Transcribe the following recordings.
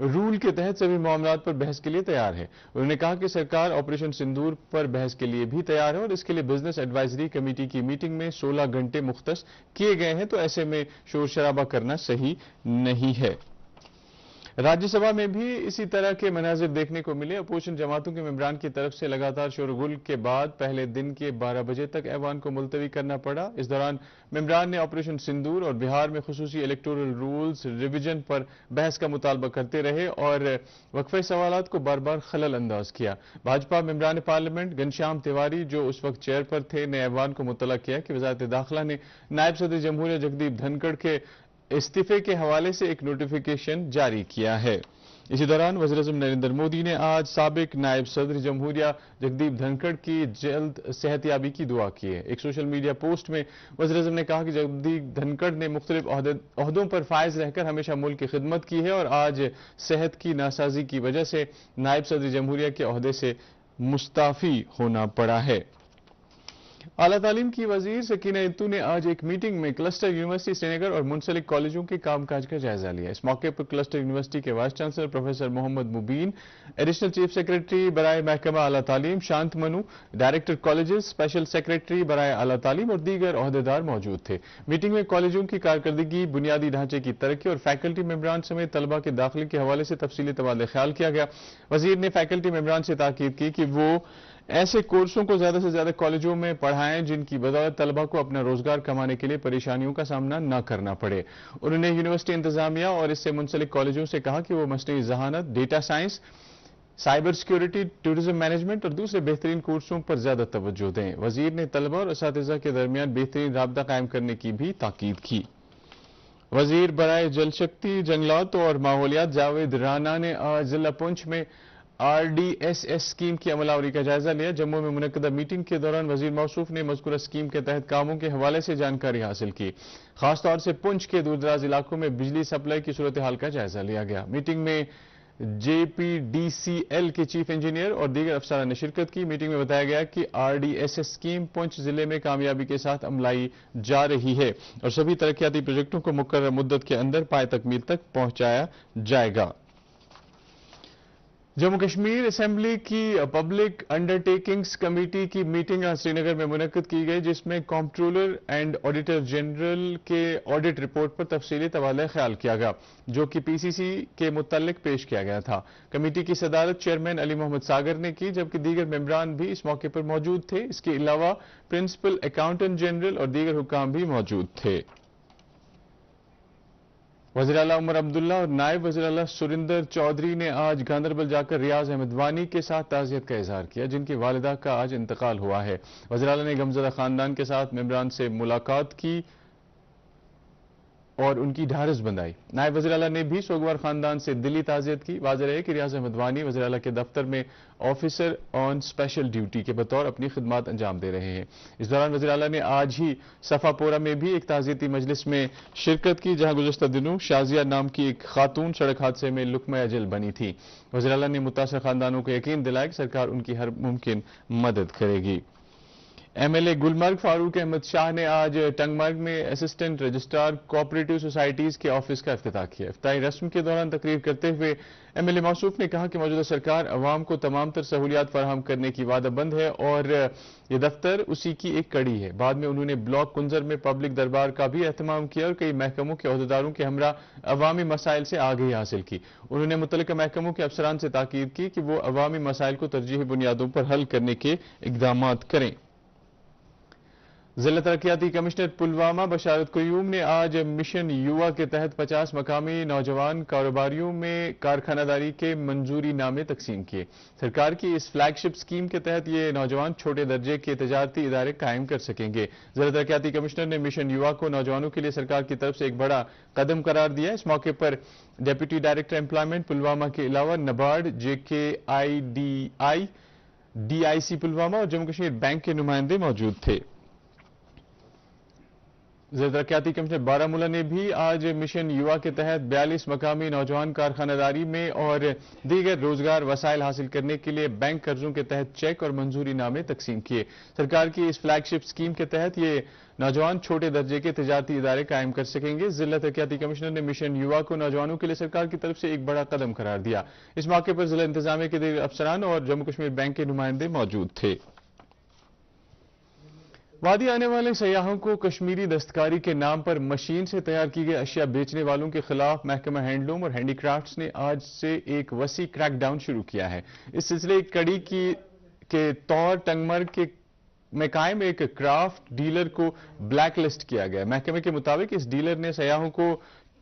Role کے تحت سبھی معاملات پر بحث کے لیے تیار ہے۔ انہوں نے کہا کہ سرکار آپریشن سندور پر بحث کے لیے بھی تیار ہے اور اس کے لیے بزنس ایڈوائزری کمیٹی کی میٹنگ میں 16 گھنٹے مختص کیے گئے ہیں، تو ایسے میں شور شرابہ کرنا صحیح نہیں ہے۔ راجیہ سبھا میں بھی اسی طرح کے مناظر دیکھنے کو ملے۔ اپوزیشن جماعتوں کے ممبران کی طرف سے لگاتار شور و غل کے بعد پہلے دن کے 12 بجے تک ایوان کو ملتوی کرنا پڑا۔ اس دوران ممبران نے آپریشن سندور اور بہار میں خصوصی الیکٹورل رولز ریویژن پر بحث کا مطالبہ کرتے رہے اور وقفہ سوالات کو بار بار خلل انداز کیا۔ بھاجپا ممبران پارلیمنٹ گھنشیام تیواری جو اس وقت چیئر پر تھے نے ایوان کو مطلع کیا کہ وزارت داخلہ نے نائب صدر جمہوریہ جگدیپ دھنکڑ کے استعفے کے حوالے سے ایک نوٹیفیکیشن جاری کیا ہے۔ اسی دوران وزیر اعظم نریندر مودی نے آج سابق نائب صدر جمہوریہ جگدیپ دھنکڑ کی جلد صحت یابی کی دعا کی ہے۔ ایک سوشل میڈیا پوسٹ میں وزیر اعظم نے کہا کہ جگدیپ دھنکڑ نے مختلف عہدوں پر فائز رہ کر ہمیشہ ملک کی خدمت کی ہے اور آج صحت کی ناسازی کی وجہ سے نائب صدر جمہوریہ کے عہدے سے مستعفی ہونا پڑا ہے۔ اعلیٰ تعلیم کی وزیر سکینہ انتو نے آج ایک میٹنگ میں کلسٹر یونیورسٹی سری نگر اور منسلک کالجوں کے کام کاج کا جائزہ لیا۔ اس موقع پر کلسٹر یونیورسٹی کے وائس چانسلر پروفیسر محمد مبین، ایڈیشنل چیف سیکریٹری برائے محکمہ اعلیٰ تعلیم شانت منو، ڈائریکٹر کالجز، اسپیشل سیکریٹری برائے اعلیٰ تعلیم اور دیگر عہدیدار موجود تھے۔ میٹنگ میں کالجوں کی کارکردگی، بنیادی ڈھانچے کی ترقی اور فیکلٹی ممبران سمیت طلبہ کے داخلے کے حوالے سے تفصیلی تبادلہ خیال کیا گیا۔ وزیر نے فیکلٹی ممبران سے تاکید کی کہ وہ ایسے کورسوں کو زیادہ سے زیادہ کالجوں میں پڑھائیں جن کی بدولت طلبہ کو اپنا روزگار کمانے کے لیے پریشانیوں کا سامنا نہ کرنا پڑے۔ انہوں نے یونیورسٹی انتظامیہ اور اس سے منسلک کالجوں سے کہا کہ وہ مصنوعی ذہانت، data science, cyber security, tourism management اور دوسرے بہترین کورسوں پر زیادہ توجہ دیں۔ وزیر نے طلبہ اور اساتذہ کے درمیان بہترین رابطہ قائم کرنے کی بھی تاکید کی۔ وزیر برائے جل شکتی، جنگلات اور ماحولیات جاوید رانا نے آج ضلع پونچھ میں RDSS اسکیم کی عمل آوری کا جائزہ لیا۔ جموں میں منعقدہ میٹنگ کے دوران وزیر موصوف نے مذکورہ اسکیم کے تحت کاموں کے حوالے سے جانکاری حاصل کی۔ خاص طور سے پونچھ کے دور دراز علاقوں میں بجلی سپلائی کی صورتحال کا جائزہ لیا گیا۔ میٹنگ میں JPDCL کے چیف انجینئر اور دیگر افسران نے شرکت کی۔ میٹنگ میں بتایا گیا کہ RDSS اسکیم پونچھ ضلع میں کامیابی کے ساتھ عملائی جا رہی ہے اور سبھی ترقیاتی پروجیکٹوں کو مقررہ مدت کے اندر پائے تکمیل تک پہنچایا جائے گا۔ جموں کشمیر اسمبلی کی پبلک انڈرٹیکنگز کمیٹی کی میٹنگ آج سری نگر میں منعقد کی گئی، جس میں کمپٹرولر اینڈ آڈیٹر جنرل کے آڈٹ رپورٹ پر تفصیلی تبادلہ خیال کیا گیا، جو کہ PCC کے متعلق پیش کیا گیا تھا۔ کمیٹی کی صدارت چیئرمین علی محمد ساگر نے کی، جبکہ دیگر ممبران بھی اس موقع پر موجود تھے۔ اس کے علاوہ پرنسپل اکاؤنٹنٹ جنرل اور دیگر حکام بھی موجود تھے۔ وزیر اعلیٰ عمر عبداللہ اور نائب وزیر اعلیٰ سریندر چودھری نے آج گاندربل جا کر ریاض احمد وانی کے ساتھ تعزیت کا اظہار کیا، جن کی والدہ کا آج انتقال ہوا ہے۔ وزیر اعلیٰ نے غمزدہ خاندان کے ساتھ ممبران سے ملاقات کی اور ان کی ڈھارس بندھائی۔ نائب وزیر اعلیٰ نے بھی سوگوار خاندان سے دلی تعزیت کی۔ واضح ہے کہ ریاض احمد وانی وزیر اعلیٰ کے دفتر میں آفیسر آن اسپیشل ڈیوٹی کے بطور اپنی خدمات انجام دے رہے ہیں۔ اس دوران وزیر اعلیٰ نے آج ہی صفا پورہ میں بھی ایک تعزیتی مجلس میں شرکت کی، جہاں گزشتہ دنوں شازیہ نام کی ایک خاتون سڑک حادثے میں لقمہ اجل بنی تھی۔ وزیر اعلیٰ نے متاثرہ خاندانوں کو یقین دلایا کہ سرکار ان کی ہر ممکن مدد کرے گی۔ MLA گلمرگ فاروق احمد شاہ نے آج ٹنگ مرگ میں اسسٹنٹ رجسٹرار کوآپریٹو سوسائٹیز کے آفس کا افتتاح کیا۔ افتتاحی رسم کے دوران تقریر کرتے ہوئے MLA موصوف نے کہا کہ موجودہ سرکار عوام کو تمام تر سہولیات فراہم کرنے کی وعدہ بند ہے اور یہ دفتر اسی کی ایک کڑی ہے۔ بعد میں انہوں نے بلاک کنزر میں پبلک دربار کا بھی اہتمام کیا اور کئی محکموں کے عہدیداروں کے ہمراہ عوامی مسائل سے آگاہی حاصل کی۔ انہوں نے متعلقہ محکموں کے افسران سے تاکید کی کہ وہ عوامی مسائل کو ترجیحی بنیادوں پر حل کرنے کے اقدامات کریں۔ ضلع ترقیاتی کمشنر پلوامہ بشارت قیوم نے آج مشن یووا کے تحت 50 مقامی نوجوان کاروباریوں میں کارخانہ داری کے منظوری نامے تقسیم کیے۔ سرکار کی اس فلیگ شپ اسکیم کے تحت یہ نوجوان چھوٹے درجے کے تجارتی ادارے قائم کر سکیں گے۔ ضلع ترقیاتی کمشنر نے مشن یووا کو نوجوانوں کے لیے سرکار کی طرف سے ایک بڑا قدم قرار دیا۔ اس موقع پر ڈپٹی ڈائریکٹر امپلائمنٹ پلوامہ کے علاوہ نبارڈ، JKIDI، DIC پلوامہ اور جموں کشمیر بینک کے نمائندے موجود تھے۔ ضلع ترقیاتی کمشنر بارامولہ نے بھی آج مشن یووا کے تحت 42 مقامی نوجوان کارخانہ داری میں اور دیگر روزگار وسائل حاصل کرنے کے لیے بینک قرضوں کے تحت چیک اور منظوری نامے تقسیم کیے۔ سرکار کی اس فلیگ شپ اسکیم کے تحت یہ نوجوان چھوٹے درجے کے تجارتی ادارے قائم کر سکیں گے۔ ضلع ترقیاتی کمشنر نے مشن یووا کو نوجوانوں کے لیے سرکار کی طرف سے ایک بڑا قدم قرار دیا۔ اس موقع پر ضلع انتظامیہ کے دیگر افسران اور جموں کشمیر بینک کے نمائندے موجود تھے۔ وادی آنے والے سیاحوں کو کشمیری دستکاری کے نام پر مشین سے تیار کی گئی اشیاء بیچنے والوں کے خلاف محکمہ ہینڈلوم اور ہینڈی کرافٹس نے آج سے ایک وسیع کریک ڈاؤن شروع کیا ہے۔ اس سلسلے کڑی کے طور ٹنگمرگ میں قائم ایک کرافٹ ڈیلر کو بلیک لسٹ کیا گیا۔ محکمے کے مطابق اس ڈیلر نے سیاحوں کو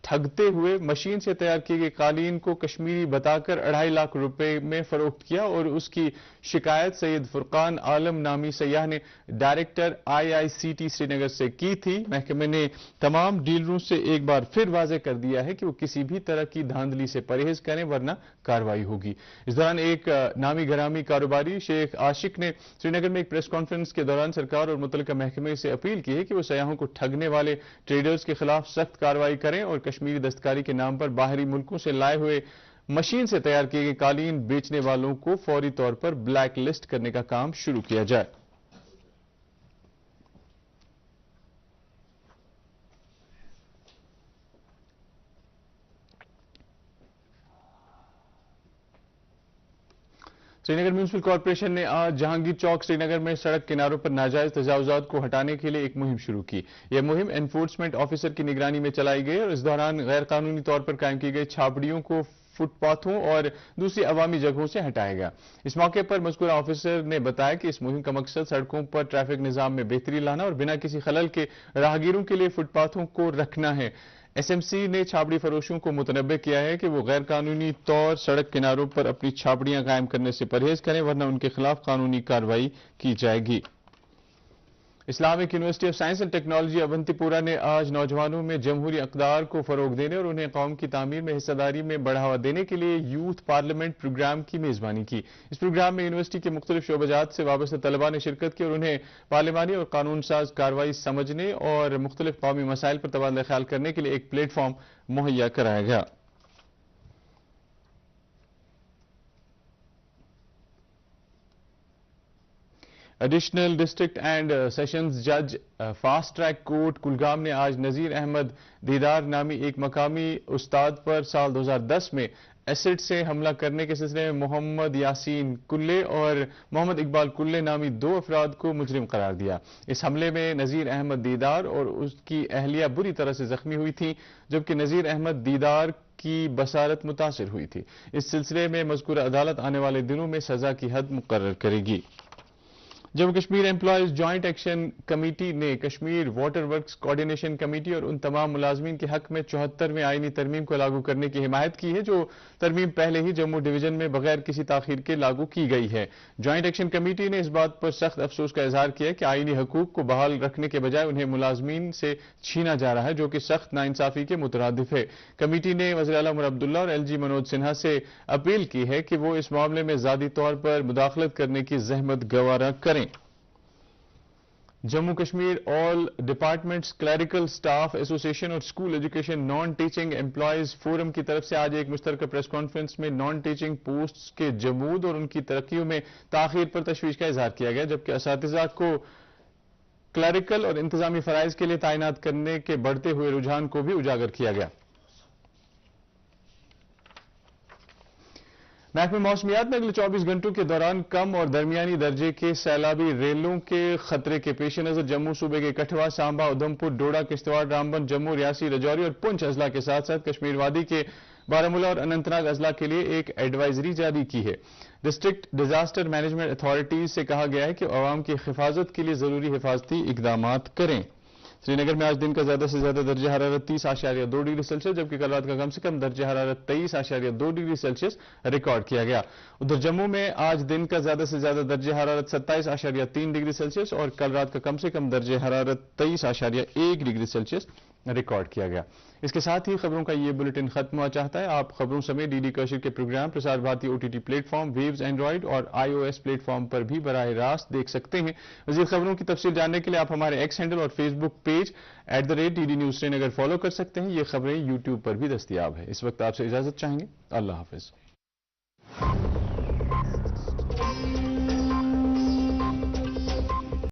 ٹھگتے ہوئے مشین سے تیار کی گئی قالین کو کشمیری بتا کر 2.5 لاکھ روپے میں فروخت کیا اور اس کی شکایت سید فرقان عالم نامی سیاح نے ڈائریکٹر IICT سری نگر سے کی تھی۔ محکمے نے تمام ڈیلروں سے ایک بار پھر واضح کر دیا ہے کہ وہ کسی بھی طرح کی دھاندلی سے پرہیز کریں ورنہ کارروائی ہوگی۔ اس دوران ایک نامی گرامی کاروباری شیخ عاشق نے سری نگر میں ایک پریس کانفرنس کے دوران سرکار اور متعلقہ محکمے سے اپیل کی ہے کہ وہ سیاحوں کو ٹھگنے والے ٹریڈرز کے خلاف سخت کارروائی کریں اور کشمیری دستکاری کے نام پر باہری ملکوں سے لائے ہوئے مشین سے تیار کیے گئے قالین بیچنے والوں کو فوری طور پر بلیک لسٹ کرنے کا کام شروع کیا جائے۔ سری نگر میونسپل کارپوریشن نے آج جہانگیر چوک سری نگر میں سڑک کناروں پر ناجائز تجاوزات کو ہٹانے کے لیے ایک مہم شروع کی۔ یہ مہم انفورسمنٹ آفیسر کی نگرانی میں چلائی گئی اور اس دوران غیر قانونی طور پر قائم کی گئی چھاپڑیوں کو فٹ پاتھوں اور دوسری عوامی جگہوں سے ہٹایا گیا۔ اس موقع پر مذکورہ آفیسر نے بتایا کہ اس مہم کا مقصد سڑکوں پر ٹریفک نظام میں بہتری لانا اور بنا کسی خلل کے راہگیروں کے لیے فٹ پاتھوں کو رکھنا ہے۔ SMC نے چھاپڑی فروشوں کو متنبہ کیا ہے کہ وہ غیر قانونی طور سڑک کناروں پر اپنی چھاپڑیاں قائم کرنے سے پرہیز کریں ورنہ ان کے خلاف قانونی کارروائی کی جائے گی۔ Islamic University of Science and Technology Awantipora نے آج نوجوانوں میں جمہوری اقدار کو فروغ دینے اور انہیں قوم کی تعمیر میں حصہ داری میں بڑھاوا دینے کے لیے یوتھ پارلیمنٹ پروگرام کی میزبانی کی۔ اس پروگرام میں یونیورسٹی کے مختلف شعبہ جات سے وابستہ طلباء نے شرکت کی اور انہیں پارلیمانی اور قانون ساز کارروائی سمجھنے اور مختلف قومی مسائل پر تبادلہ خیال کرنے کے لیے ایک پلیٹ فارم مہیا کرایا گیا۔ ایڈیشنل ڈسٹرکٹ اینڈ سیشنز جج فاسٹ ٹریک کورٹ کلگام نے آج نذیر احمد دیدار نامی ایک مقامی استاد پر سال 2010 میں ایسڈ سے حملہ کرنے کے سلسلے میں محمد یاسین کلے اور محمد اقبال کلے نامی 2 افراد کو مجرم قرار دیا۔ اس حملے میں نذیر احمد دیدار اور اس کی اہلیہ بری طرح سے زخمی ہوئی تھی جبکہ نذیر احمد دیدار کی بصارت متاثر ہوئی تھی۔ اس سلسلے میں مذکورہ عدالت آنے والے دنوں میں سزا کی حد مقرر کرے گی۔ Jammu Kashmir employees joint action committee نے Kashmir water works coordination committee اور ان تمام ملازمین کے حق میں 74ویں آئینی ترمیم کو لاگو کرنے کی حمایت کی ہے جو ترمیم پہلے ہی جموں ڈویژن میں بغیر کسی تاخیر کے لاگو کی گئی ہے۔ جوائنٹ ایکشن کمیٹی نے اس بات پر سخت افسوس کا اظہار کیا کہ آئینی حقوق کو بحال رکھنے کے بجائے انہیں ملازمین سے چھینا جا رہا ہے جو کہ سخت ناانصافی کے مترادف ہے۔ کمیٹی نے وزیر اعلیٰ عمر عبداللہ اور LG منوج سنہا سے اپیل کی ہے کہ وہ اس معاملے میں ذاتی طور پر مداخلت کرنے کی زحمت گوارا کریں۔ جموں کشمیر آل ڈپارٹمنٹس کلیریکل سٹاف ایسوسی ایشن اور school education naan teaching employees forum کی طرف سے آج ایک مشترکہ پریس کانفرنس میں نان ٹیچنگ پوسٹس کے جمود اور ان کی ترقیوں میں تاخیر پر تشویش کا اظہار کیا گیا جبکہ اساتذہ کو کلیریکل اور انتظامی فرائض کے لیے تعینات کرنے کے بڑھتے ہوئے رجحان کو بھی اجاگر کیا گیا۔ محکمہ موسمیات نے اگلے 24 گھنٹوں کے دوران کم اور درمیانی درجے کے سیلابی ریلوں کے خطرے کے پیش نظر جموں صوبے کے کٹھوعہ، سانبا، ادھمپور، ڈوڈا، کشتواڑ، رامبن، جموں، ریاسی، رجوری اور پنچ اضلاع کے ساتھ ساتھ کشمیر وادی کے بارامولہ اور اننت ناگ اضلاع کے لیے ایک ایڈوائزری جاری کی ہے۔ ڈسٹرکٹ ڈیزاسٹر مینجمنٹ اتھارٹیز سے کہا گیا ہے کہ عوام کی حفاظت کے لیے ضروری حفاظتی اقدامات کریں۔ سری نگر میں آج دن کا زیادہ سے زیادہ درجہ حرارت 30.2 ڈگری سیلسیس جبکہ کل رات کا کم سے کم درجہ حرارت 23.2 ڈگری سیلسیس ریکارڈ کیا گیا۔ ادھر جموں میں آج دن کا زیادہ سے زیادہ درجہ حرارت 27.3 ڈگری سیلسیس اور کل رات کا کم سے کم درجہ حرارت 23.1 ڈگری سیلسیس ریکارڈ کیا گیا۔ اس کے ساتھ ہی خبروں کا یہ بلیٹن ختم ہوا چاہتا ہے۔ آپ خبروں سمیت ڈی ڈی کشر کے programme Prasar Bharati OTT platform, Waves Android اور iOS پلیٹ فارم پر بھی براہ راست دیکھ سکتے ہیں۔ مزید خبروں کی تفصیل جاننے کے لیے آپ ہمارے ایکس ہینڈل اور Facebook page @DD News Srinagar follow کر سکتے ہیں۔ یہ خبریں YouTube پر بھی دستیاب ہے۔ اس وقت آپ سے اجازت چاہیں گے۔ اللہ حافظ۔